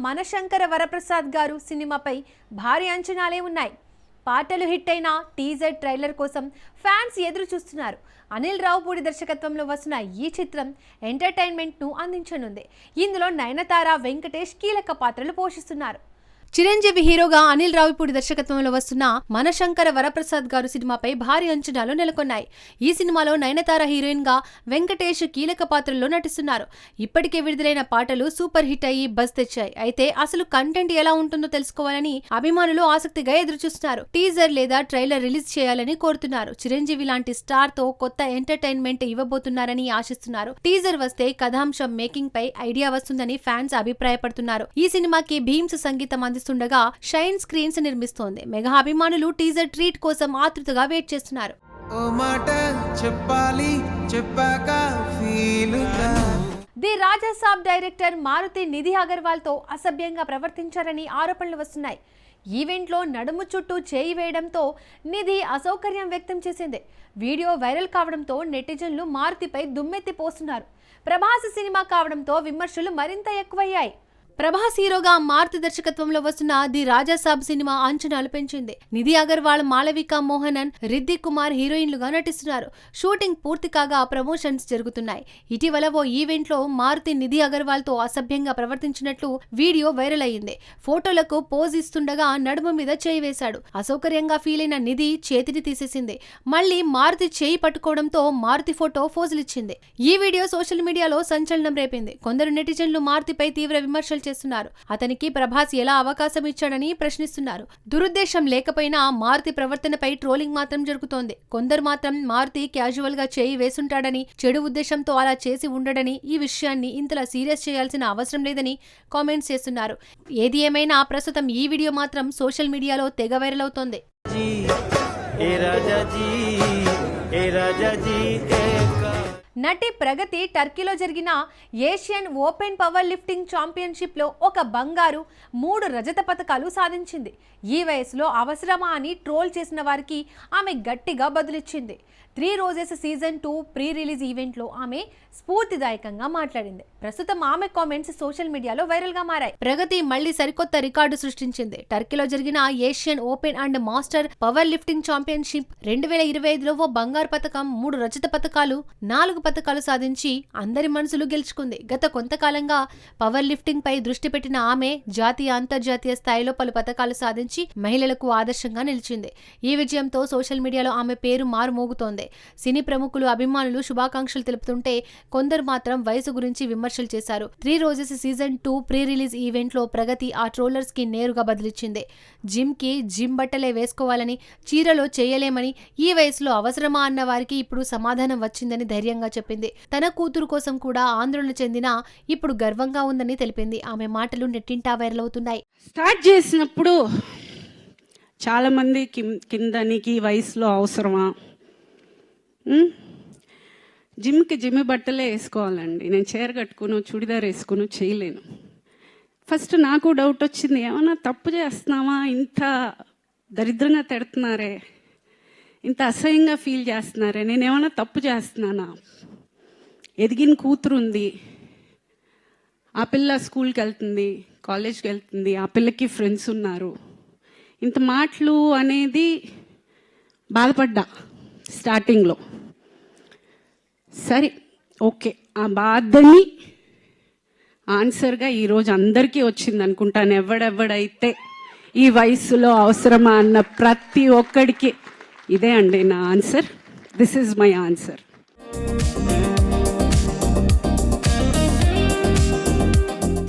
మనశంకర వరప్రసాద్ గారు సినిమాపై భారీ అంచనాలే ఉన్నాయి. పాటలు హిట్ అయిన టీజర్ ట్రైలర్ కోసం ఫ్యాన్స్ ఎదురు చూస్తున్నారు. అనిల్ రావుపూడి దర్శకత్వంలో వస్తున్న ఈ చిత్రం ఎంటర్టైన్మెంట్ను అందించనుంది. ఇందులో నయనతార, వెంకటేష్ కీలక పాత్రలు పోషిస్తున్నారు. చిరంజీవి హీరోగా అనిల్ రావుపూడి దర్శకత్వంలో వస్తున్న మనశంకర వరప్రసాద్ గారు సినిమాపై భారీ అంచనాలు నెలకొన్నాయి. ఈ సినిమాలో నయనతార హీరోయిన్ గా, వెంకటేష్ కీలక పాత్రల్లో నటిస్తున్నారు. ఇప్పటికే విడుదలైన పాటలు సూపర్ హిట్ అయ్యి బజ్ తెచ్చాయి. అయితే అసలు కంటెంట్ ఎలా ఉంటుందో తెలుసుకోవాలని అభిమానులు ఆసక్తిగా ఎదురుచూస్తున్నారు. టీజర్ లేదా ట్రైలర్ రిలీజ్ చేయాలని కోరుతున్నారు. చిరంజీవి లాంటి స్టార్ తో కొత్త ఎంటర్టైన్మెంట్ ఇవ్వబోతున్నారని ఆశిస్తున్నారు. టీజర్ వస్తే కథాంశం, మేకింగ్ పై ఐడియా వస్తుందని ఫ్యాన్స్ అభిప్రాయపడుతున్నారు. ఈ సినిమాకి భీమ్స్ సంగీతం అందిస్తుండగా షైన్ స్క్రీన్స్ నిర్మిస్తోంది. మెగా అభిమానులు టీజర్ ట్రీట్ కోసం ఆతృతగా వెయిట్ చేస్తున్నారు. ది రాజాసాబ్ డైరెక్టర్ మారుతి నిధి అగర్వాల్ తో అసభ్యంగా ప్రవర్తించారని ఆరోపణలు వస్తున్నాయి. ఈవెంట్లో నడుము చుట్టూ చేయి వేయడంతో నిధి అసౌకర్యం వ్యక్తం చేసింది. వీడియో వైరల్ కావడంతో నెటిజన్లు మారుతిపై దుమ్మెత్తి పోస్తున్నారు. ప్రభాస్ సినిమా కావడంతో విమర్శలు మరింత ఎక్కువయ్యాయి. ప్రభాస్ హీరోగా మారుతి దర్శకత్వంలో వస్తున్న ది రాజాసాబ్ సినిమా అంచనాలు పెంచింది. నిధి అగర్వాల్, మాళవిక మోహనన్, రిద్ది కుమార్ హీరోయిన్లుగా నటిస్తున్నారు. షూటింగ్ పూర్తి కాగా ప్రమోషన్స్ జరుగుతున్నాయి. ఇటీవల ఓ ఈవెంట్ లో మారుతి నిధి అగర్వాల్ తో అసభ్యంగా ప్రవర్తించినట్లు వీడియో వైరల్ అయ్యింది. ఫోటోలకు పోజ్ ఇస్తుండగా నడుము మీద చేయి వేశాడు. అసౌకర్యంగా ఫీల్ అయిన నిధి చేతిని తీసేసింది. మళ్లీ మారుతి చేయి పట్టుకోవడంతో మారుతి ఫోటో పోజులిచ్చింది. ఈ వీడియో సోషల్ మీడియాలో సంచలనం రేపింది. కొందరు నెటిజన్లు మారుతిపై తీవ్ర విమర్శలు చేస్తున్నారు. అతనికి ప్రభాస్ ఎలా అవకాశం ఇచ్చాడని ప్రశ్నిస్తున్నారు. దురుద్దేశం లేకపోయినా మారుతి ప్రవర్తనపై ట్రోలింగ్ మాత్రం జరుగుతోంది. కొందరు మాత్రం మారుతి క్యాజువల్ గా చేయి వేసుంటాడని, చెడు ఉద్దేశంతో అలా చేసి ఉండడని, ఈ విషయాన్ని ఇంతలా సీరియస్ చేయాల్సిన అవసరం లేదని కామెంట్స్ చేస్తున్నారు. ఏది ఏమైనా ప్రస్తుతం ఈ వీడియో మాత్రం సోషల్ మీడియాలో తెగ వైరల్ అవుతోంది. నటి ప్రగతి టర్కీలో జరిగిన Asian open power lifting championship లో ఒక బంగారు, 3 రజత పతకాలు సాధించింది. ఈ వయసులో అవసరమా అని ట్రోల్ చేసిన వారికి ఆమె గట్టిగా బదులిచ్చింది. 3 roses season 2 pre release event లో ఆమె స్ఫూర్తిదాయకంగా మాట్లాడింది. ప్రస్తుతం ఆమె కామెంట్స్ సోషల్ మీడియాలో వైరల్ గా మారాయి. ప్రగతి మళ్లీ సరికొత్త రికార్డు సృష్టించింది. టర్కీలో జరిగిన Asian open and master powerlifting championship 2025లో ఓ బంగారు పతకం, 3 రజత పతకాలు, 4 పతకాలు సాధించి అందరి మనసులు గెలుచుకుంది. గత కొంతకాలంగా పవర్ లిఫ్టింగ్ పై దృష్టి పెట్టిన ఆమె జాతీయ, అంతర్జాతీయ స్థాయిలో పలు పతకాలు సాధించి మహిళలకు ఆదర్శంగా నిలిచింది. ఈ విజయంతో సోషల్ మీడియాలో ఆమె పేరు మారుమోగుతోంది. సినీ ప్రముఖులు, అభిమానులు శుభాకాంక్షలు తెలుపుతుంటే కొందరు మాత్రం వయసు గురించి విమర్శలు చేశారు. 3 roses season 2 pre release event లో ప్రగతి ఆ ట్రోలర్స్ కి నేరుగా బదిలిచ్చింది. జిమ్ బట్టలే వేసుకోవాలని, చీరలో చేయలేమని, ఈ వయసులో అవసరమా అన్న వారికి ఇప్పుడు సమాధానం వచ్చిందని ధైర్యంగా చెప్పింది. తన కూతురు కోసం కూడా ఆందోళన చెందినా ఇప్పుడు గర్వంగా ఉందని తెలిపింది. ఆమె మాటలు నెట్టింటా వైరల్ అవుతున్నాయి. స్టార్ట్ చేసినప్పుడు చాలా మంది కింద నీకు ఈ వయసులో అవసరమా, జిమ్ బట్టలే వేసుకోవాలండి, నేను చీర కట్టుకును, చుడిదార్ వేసుకును చేయలేను. ఫస్ట్ నాకు డౌట్ వచ్చింది, ఏమన్నా తప్పు చేస్తున్నామా, ఇంత దరిద్రంగా తిడుతున్నారే, ఇంత అసహ్యంగా ఫీల్ చేస్తున్నారే, నేనేమన్నా తప్పు చేస్తున్నానా? ఎదిగిన కూతురు ఉంది, ఆ పిల్ల స్కూల్కి వెళ్తుంది, కాలేజ్కి వెళ్తుంది, ఆ పిల్లకి ఫ్రెండ్స్ ఉన్నారు, ఇంత మాటలు అనేది బాధపడ్డా స్టార్టింగ్లో. సరే, ఓకే, ఆ బాధని ఆన్సర్గా ఈరోజు అందరికీ వచ్చింది అనుకుంటాను. ఎవడెవడైతే ఈ వయసులో అవసరమా అన్న ప్రతి ఒక్కడికి ఇదే అండి నా answer. This is my answer.